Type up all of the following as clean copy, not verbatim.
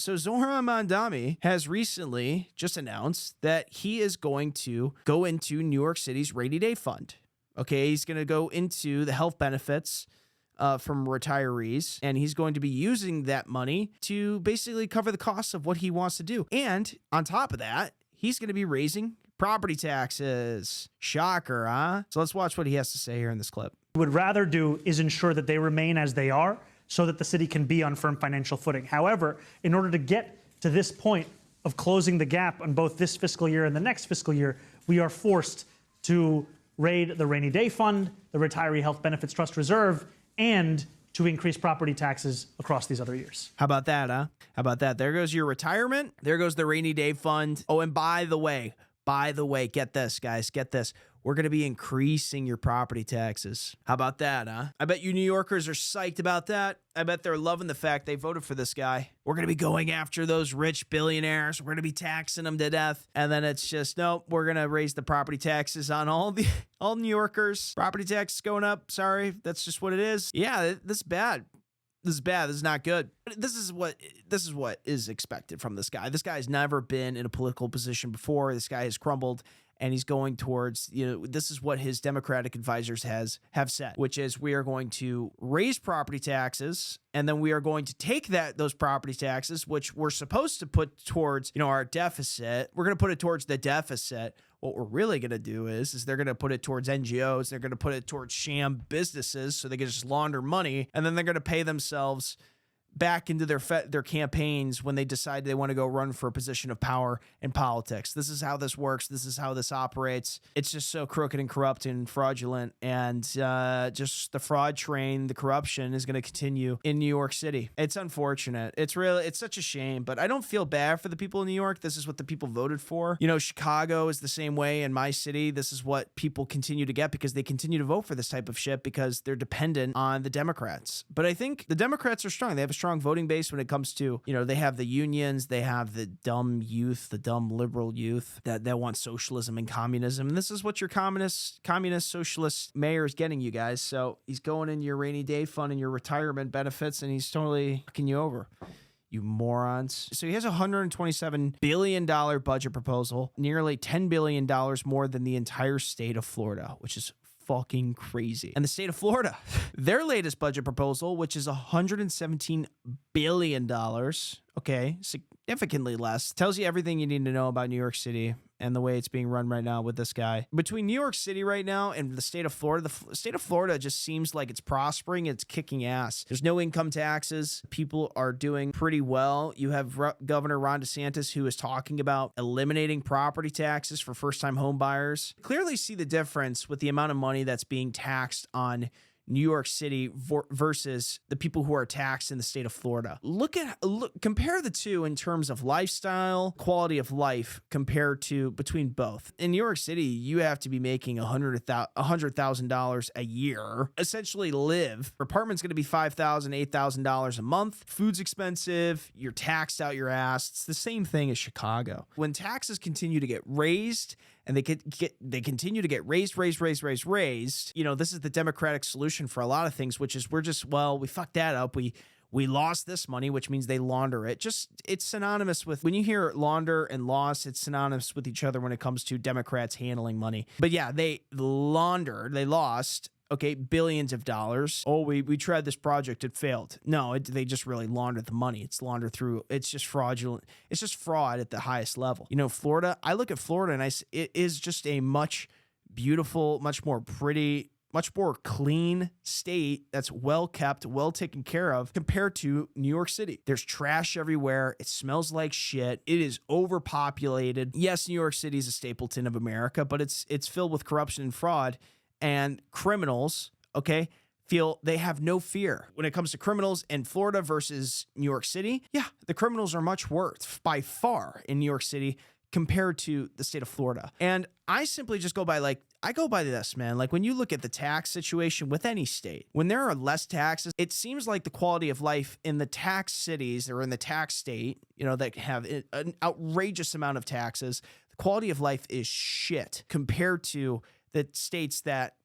So Zohran Mamdani has recently just announced that he is going to go into New York City's rainy day fund. Okay, he's going to go into the health benefits from retirees, and he's going to be using that money to basically cover the costs of what he wants to do. And on top of that, he's going to be raising property taxes. Shocker, huh? So let's watch what he has to say here in this clip. What would rather do is ensure that they remain as they are so that the city can be on firm financial footing. However, in order to get to this point of closing the gap on both this fiscal year and the next fiscal year, we are forced to raid the rainy day fund, the retiree health benefits trust reserve, and to increase property taxes across these other years. How about that, huh? How about that? There goes your retirement. There goes the rainy day fund. Oh, and by the way, get this, guys, get this. We're going to be increasing your property taxes. How about that, huh? I bet you New Yorkers are psyched about that. I bet they're loving the fact they voted for this guy. We're going to be going after those rich billionaires. We're going to be taxing them to death. And then it's just, nope, we're going to raise the property taxes on all New Yorkers. Property taxes going up. Sorry, that's just what it is. Yeah, this is bad. This is bad. This is not good. This is what is expected from this guy. This guy's never been in a political position before. This guy has crumbled, and he's going towards, this is what his Democratic advisors have said, which is we are going to raise property taxes, and then we are going to take those property taxes, which we're supposed to put towards, our deficit. We're going to put it towards the deficit. What we're really going to do is they're going to put it towards NGOs. They're going to put it towards sham businesses so they can just launder money, and then they're going to pay themselves back into their campaigns when they decide they want to go run for a position of power in politics. This is how this works. This is how this operates. It's just so crooked and corrupt and fraudulent, and just the fraud train, the corruption is going to continue in New York City. It's unfortunate. It's such a shame, but I don't feel bad for the people in New York. This is what the people voted for. Chicago is the same way in my city. This is what people continue to get because they continue to vote for this type of shit because they're dependent on the Democrats. But I think the Democrats are strong. They have a strong voting base when it comes to, they have the unions, they have the dumb youth, the dumb liberal youth that want socialism and communism. And this is what your communist socialist mayor is getting you guys. So he's going in your rainy day fund and your retirement benefits, and he's totally fucking you over. You morons. So he has a $127 billion budget proposal, nearly $10 billion more than the entire state of Florida, which is fucking crazy. And the state of Florida, their latest budget proposal, which is $117 billion, okay, significantly less, tells you everything you need to know about New York City and the way it's being run right now with this guy. Between New York City right now and the state of Florida, the state of Florida just seems like it's prospering. It's kicking ass. There's no income taxes. People are doing pretty well. You have Governor Ron DeSantis, who is talking about eliminating property taxes for first-time home buyers. Clearly see the difference with the amount of money that's being taxed on New York City versus the people who are taxed in the state of Florida. Compare the two in terms of lifestyle, quality of life compared to between both. In New York City, you have to be making $100,000 a year, essentially live. Your apartment's going to be $5,000, $8,000 a month. Food's expensive. You're taxed out your ass. It's the same thing as Chicago. When taxes continue to get raised, and they continue to get raised. This is the Democratic solution for a lot of things, which is we fucked that up. We lost this money, which means they launder it. It's synonymous with, when you hear launder and loss, it's synonymous with each other when it comes to Democrats handling money. But yeah, they lost, okay, billions of dollars. Oh, we tried this project, it failed. No, they just really laundered the money. It's laundered through, it's just fraudulent. It's just fraud at the highest level. Florida, I look at Florida and it is just a much beautiful, much more pretty, much more clean state that's well kept, well taken care of compared to New York City. There's trash everywhere. It smells like shit. It is overpopulated. Yes, New York City is a Stapleton of America, but it's filled with corruption and fraud. And criminals, okay, feel they have no fear. When it comes to criminals in Florida versus New York City, yeah, the criminals are much worse by far in New York City compared to the state of Florida. And I simply just go by this, man. Like when you look at the tax situation with any state, when there are less taxes, it seems like the quality of life in the tax cities or in the tax state, that have an outrageous amount of taxes, the quality of life is shit compared to the states that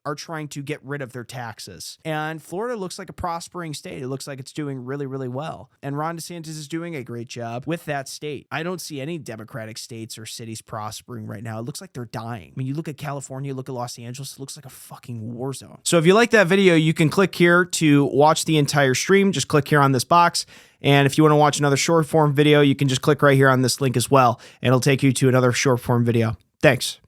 are trying to get rid of their taxes. And Florida looks like a prospering state. It looks like it's doing really, really well. And Ron DeSantis is doing a great job with that state. I don't see any Democratic states or cities prospering right now. It looks like they're dying. I mean, you look at California, look at Los Angeles, it looks like a fucking war zone. So if you like that video, you can click here to watch the entire stream. Just click here on this box. And if you want to watch another short form video, you can just click right here on this link as well. And it'll take you to another short form video. Thanks.